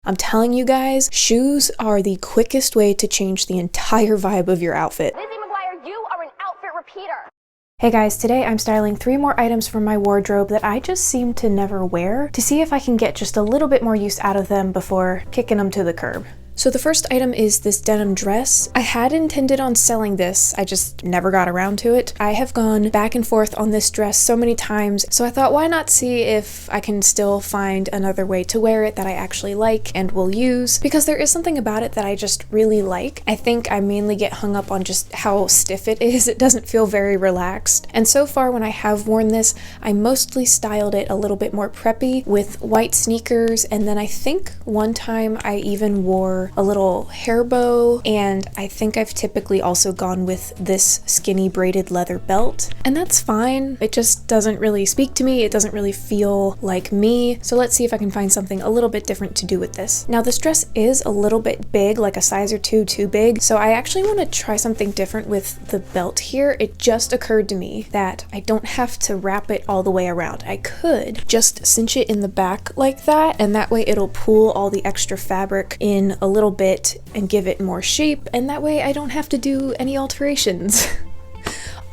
I'm telling you guys, shoes are the quickest way to change the entire vibe of your outfit. You are an outfit repeater. Hey guys, today I'm styling 3 more items from my wardrobe that I just seem to never wear to see if I can get just a little bit more use out of them before kicking them to the curb. So the first item is this denim dress. I had intended on selling this, I just never got around to it. I have gone back and forth on this dress so many times, so I thought why not see if I can still find another way to wear it that I actually like and will use, because there is something about it that I just really like. I think I mainly get hung up on just how stiff it is. It doesn't feel very relaxed. And so far when I have worn this, I mostly styled it a little bit more preppy with white sneakers, and then I think one time I even wore a little hair bow, and I think I've typically also gone with this skinny braided leather belt, and that's fine. It just doesn't really speak to me. It doesn't really feel like me. So let's see if I can find something a little bit different to do with this. Now this dress is a little bit big, like a size or two too big, so I actually want to try something different with the belt here. It just occurred to me that I don't have to wrap it all the way around. I could just cinch it in the back like that, and that way it'll pull all the extra fabric in a little bit and give it more shape, and that way I don't have to do any alterations.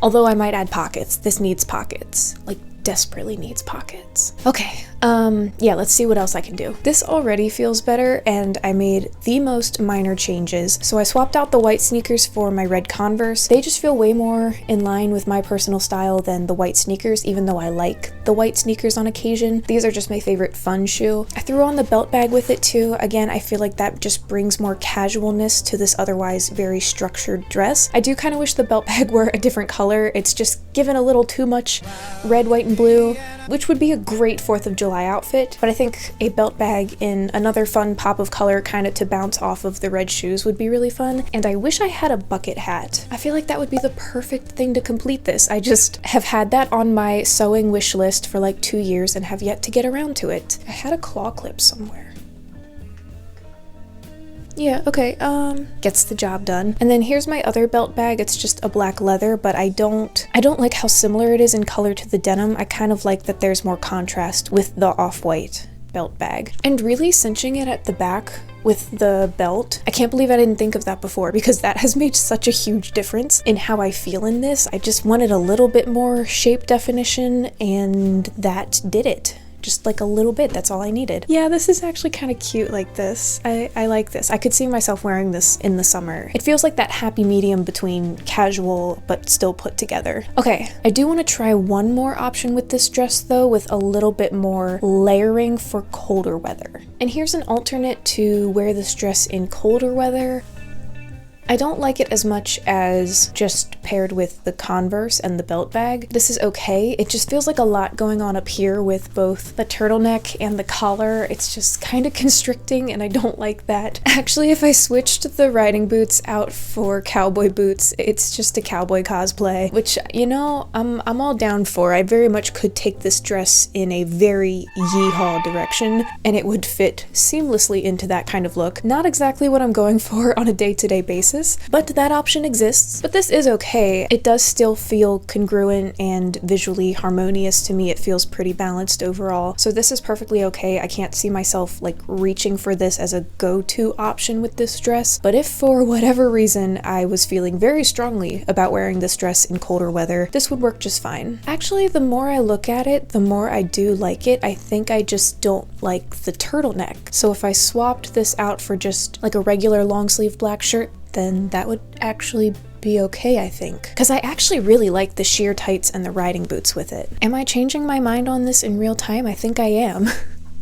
Although I might add pockets. This needs pockets. Like, desperately needs pockets. Okay, yeah, let's see what else I can do. This already feels better, and I made the most minor changes. So I swapped out the white sneakers for my red Converse. They just feel way more in line with my personal style than the white sneakers, even though I like the white sneakers on occasion. These are just my favorite fun shoe. I threw on the belt bag with it too. Again, I feel like that just brings more casualness to this otherwise very structured dress. I do kind of wish the belt bag were a different color. It's just given a little too much red, white, and blue, which would be a great 4th of July outfit, but I think a belt bag in another fun pop of color kind of to bounce off of the red shoes would be really fun. And I wish I had a bucket hat. I feel like that would be the perfect thing to complete this. I just have had that on my sewing wish list for like 2 years and have yet to get around to it. I had a claw clip somewhere. Yeah, okay, gets the job done. And then here's my other belt bag. It's just a black leather, but I don't like how similar it is in color to the denim. I kind of like that there's more contrast with the off-white belt bag. And really cinching it at the back with the belt, I can't believe I didn't think of that before, because that has made such a huge difference in how I feel in this. I just wanted a little bit more shape definition, and that did it. Just like a little bit, that's all I needed. Yeah, this is actually kind of cute like this. I like this. I could see myself wearing this in the summer. It feels like that happy medium between casual but still put together. Okay, I do want to try one more option with this dress though, with a little bit more layering for colder weather. And here's an alternate to wear this dress in colder weather. I don't like it as much as just paired with the Converse and the belt bag. This is okay. It just feels like a lot going on up here with both the turtleneck and the collar. It's just kind of constricting, and I don't like that. Actually, if I switched the riding boots out for cowboy boots, it's just a cowboy cosplay, which, you know, I'm all down for. I very much could take this dress in a very yeehaw direction, and it would fit seamlessly into that kind of look. Not exactly what I'm going for on a day-to-day basis, but that option exists. But this is okay. It does still feel congruent and visually harmonious to me. It feels pretty balanced overall. So this is perfectly okay. I can't see myself like reaching for this as a go-to option with this dress. But if for whatever reason I was feeling very strongly about wearing this dress in colder weather, this would work just fine. Actually, the more I look at it, the more I do like it. I think I just don't like the turtleneck. So if I swapped this out for just like a regular long sleeve black shirt, then that would actually be okay, I think. Because I actually really like the sheer tights and the riding boots with it. Am I changing my mind on this in real time? I think I am.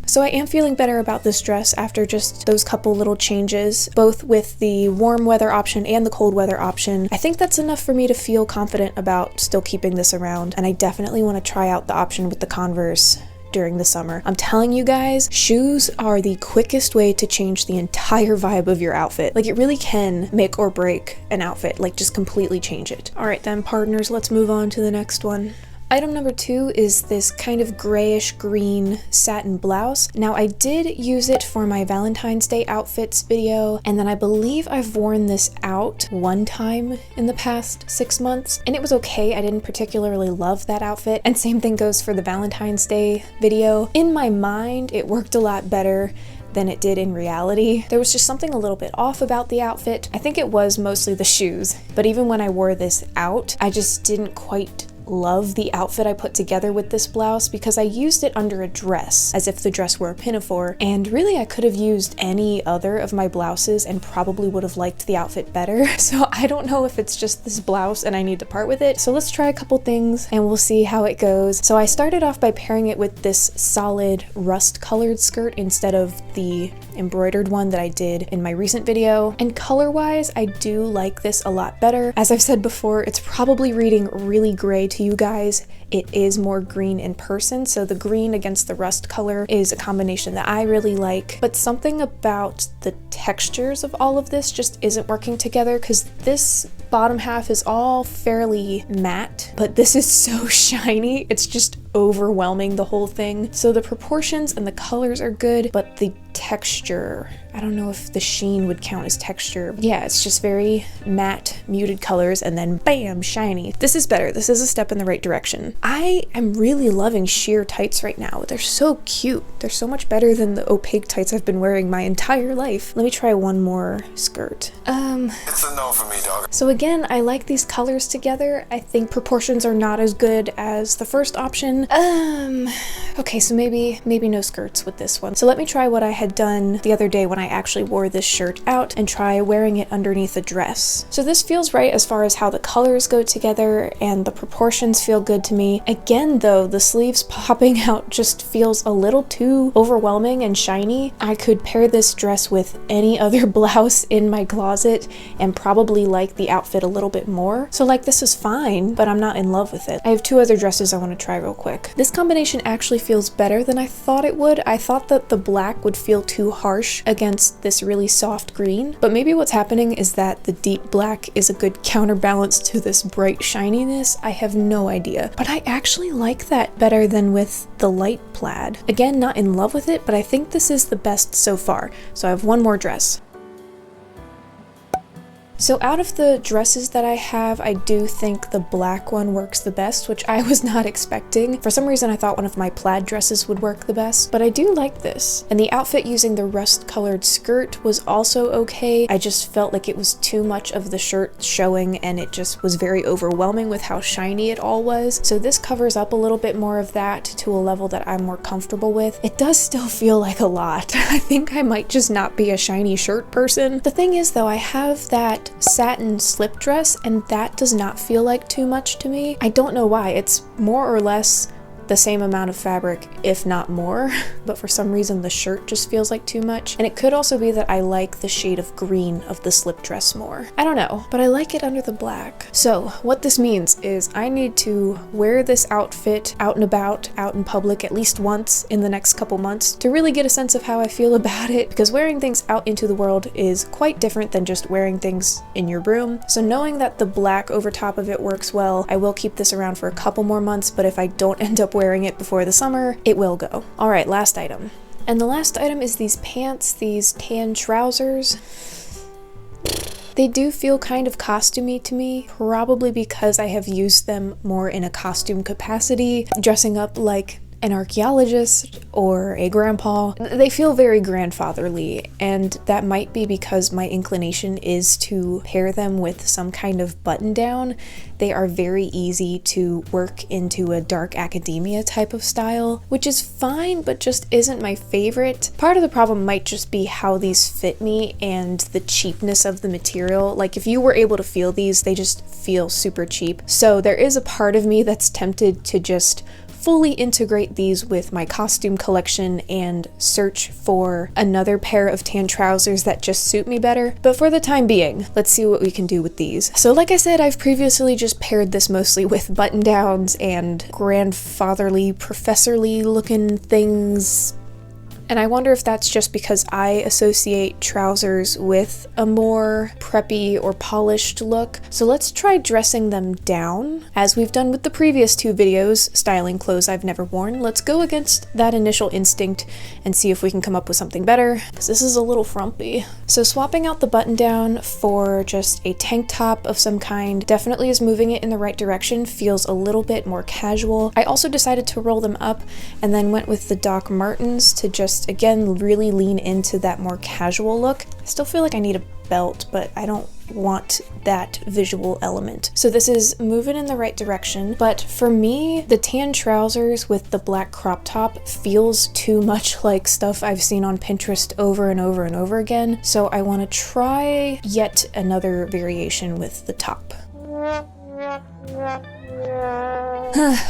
So I am feeling better about this dress after just those couple little changes, both with the warm weather option and the cold weather option. I think that's enough for me to feel confident about still keeping this around, and I definitely want to try out the option with the Converse during the summer. I'm telling you guys, shoes are the quickest way to change the entire vibe of your outfit. Like, it really can make or break an outfit, like just completely change it. All right then, partners, let's move on to the next one. Item number 2 is this kind of grayish green satin blouse. Now I did use it for my Valentine's Day outfits video, and then I believe I've worn this out one time in the past 6 months, and it was okay. I didn't particularly love that outfit, and same thing goes for the Valentine's Day video. In my mind, it worked a lot better than it did in reality. There was just something a little bit off about the outfit. I think it was mostly the shoes, but even when I wore this out, I just didn't quite love the outfit I put together with this blouse because I used it under a dress as if the dress were a pinafore, and really I could have used any other of my blouses and probably would have liked the outfit better. So I don't know if it's just this blouse and I need to part with it. So let's try a couple things and we'll see how it goes. So I started off by pairing it with this solid rust colored skirt instead of the embroidered one that I did in my recent video, and color wise I do like this a lot better. As I've said before, it's probably reading really gray to you guys. It is more green in person, so the green against the rust color is a combination that I really like, but something about the textures of all of this just isn't working together because this bottom half is all fairly matte, but this is so shiny. It's just overwhelming, the whole thing. So the proportions and the colors are good, but the texture, I don't know if the sheen would count as texture. Yeah, it's just very matte, muted colors, and then bam, shiny. This is better. This is a step in the right direction. I am really loving sheer tights right now. They're so cute. They're so much better than the opaque tights I've been wearing my entire life. Let me try one more skirt. It's a no for me, dog. So again, I like these colors together. I think proportions are not as good as the first option. Okay, so maybe no skirts with this one. So let me try what I had done the other day when I actually wore this shirt out and try wearing it underneath a dress. So this feels right as far as how the colors go together and the proportions feel good to me. Again though, the sleeves popping out just feels a little too overwhelming and shiny. I could pair this dress with any other blouse in my closet and probably like the outfit a little bit more. So like this is fine, but I'm not in love with it. I have two other dresses I want to try real quick. This combination actually feels better than I thought it would. I thought that the black would feel too harsh against this really soft green, but maybe what's happening is that the deep black is a good counterbalance to this bright shininess. I have no idea, but I actually like that better than with the light plaid. Again, not in love with it, but I think this is the best so far. So I have one more dress. So out of the dresses that I have, I do think the black one works the best, which I was not expecting. For some reason, I thought one of my plaid dresses would work the best, but I do like this. And the outfit using the rust-colored skirt was also okay. I just felt like it was too much of the shirt showing, and it just was very overwhelming with how shiny it all was. So this covers up a little bit more of that to a level that I'm more comfortable with. It does still feel like a lot. I think I might just not be a shiny shirt person. The thing is though, I have that satin slip dress and that does not feel like too much to me. I don't know why. It's more or less the same amount of fabric, if not more, but for some reason the shirt just feels like too much. And it could also be that I like the shade of green of the slip dress more. I don't know, but I like it under the black. So what this means is I need to wear this outfit out and about, out in public at least once in the next couple months to really get a sense of how I feel about it, because wearing things out into the world is quite different than just wearing things in your room. So knowing that the black over top of it works well, I will keep this around for a couple more months, but if I don't end up wearing it before the summer, it will go. All right, last item. And the last item is these pants, these tan trousers. They do feel kind of costumey to me, probably because I have used them more in a costume capacity, dressing up like an archaeologist or a grandpa. They feel very grandfatherly, and that might be because my inclination is to pair them with some kind of button down. They are very easy to work into a dark academia type of style, which is fine, but just isn't my favorite. Part of the problem might just be how these fit me and the cheapness of the material. Like if you were able to feel these, they just feel super cheap. So there is a part of me that's tempted to just fully integrate these with my costume collection and search for another pair of tan trousers that just suit me better. But for the time being, let's see what we can do with these. So like I said, I've previously just paired this mostly with button downs and grandfatherly, professorly looking things. And I wonder if that's just because I associate trousers with a more preppy or polished look. So let's try dressing them down. As we've done with the previous two videos, styling clothes I've never worn, let's go against that initial instinct and see if we can come up with something better, because this is a little frumpy. So swapping out the button down for just a tank top of some kind definitely is moving it in the right direction, feels a little bit more casual. I also decided to roll them up and then went with the Doc Martens to just just, again, really lean into that more casual look. I still feel like I need a belt, but I don't want that visual element. So this is moving in the right direction, but for me, the tan trousers with the black crop top feels too much like stuff I've seen on Pinterest over and over and over again. So I want to try yet another variation with the top.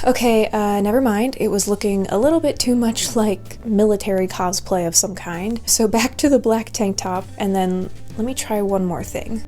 Okay, never mind. It was looking a little bit too much like military cosplay of some kind. So back to the black tank top, and then let me try one more thing.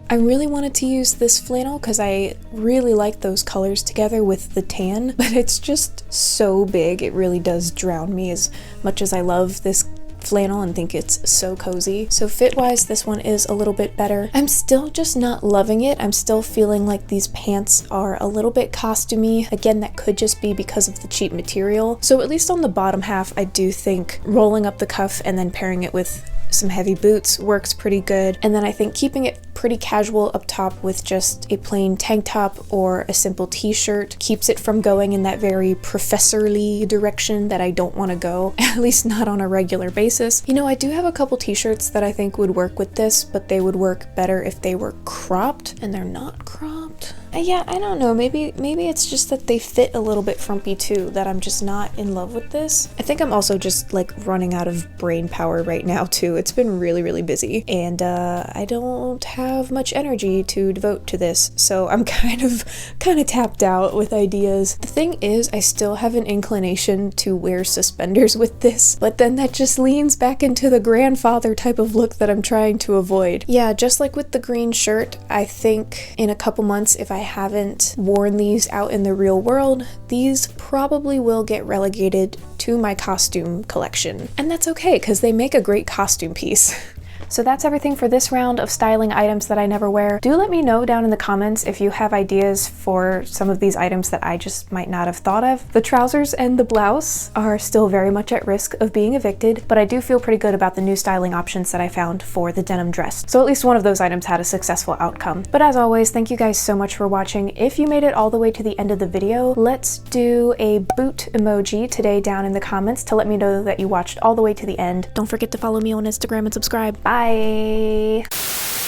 I really wanted to use this flannel because I really like those colors together with the tan, but it's just so big. It really does drown me as much as I love this flannel and think it's so cozy. So fit-wise, this one is a little bit better. I'm still just not loving it. I'm still feeling like these pants are a little bit costumey. Again, that could just be because of the cheap material. So at least on the bottom half, I do think rolling up the cuff and then pairing it with some heavy boots works pretty good. And then I think keeping it pretty casual up top with just a plain tank top or a simple t-shirt keeps it from going in that very professorly direction that I don't want to go, at least not on a regular basis. You know, I do have a couple t-shirts that I think would work with this, but they would work better if they were cropped, and they're not cropped. Yeah, I don't know, maybe it's just that they fit a little bit frumpy too, that I'm just not in love with this. I think I'm also just like running out of brain power right now too. It's been really busy, and I don't have much energy to devote to this, so I'm kind of tapped out with ideas. The thing is, I still have an inclination to wear suspenders with this, but then that just leans back into the grandfather type of look that I'm trying to avoid. Yeah, just like with the green shirt, I think in a couple months, if I haven't worn these out in the real world, these probably will get relegated to my costume collection. And that's okay, because they make a great costume piece. So that's everything for this round of styling items that I never wear. Do let me know down in the comments if you have ideas for some of these items that I just might not have thought of. The trousers and the blouse are still very much at risk of being evicted, but I do feel pretty good about the new styling options that I found for the denim dress. So at least one of those items had a successful outcome. But as always, thank you guys so much for watching. If you made it all the way to the end of the video, let's do a boot emoji today down in the comments to let me know that you watched all the way to the end. Don't forget to follow me on Instagram and subscribe. Bye!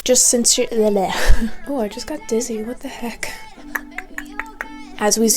Just since you oh, I just got dizzy. What the heck? As we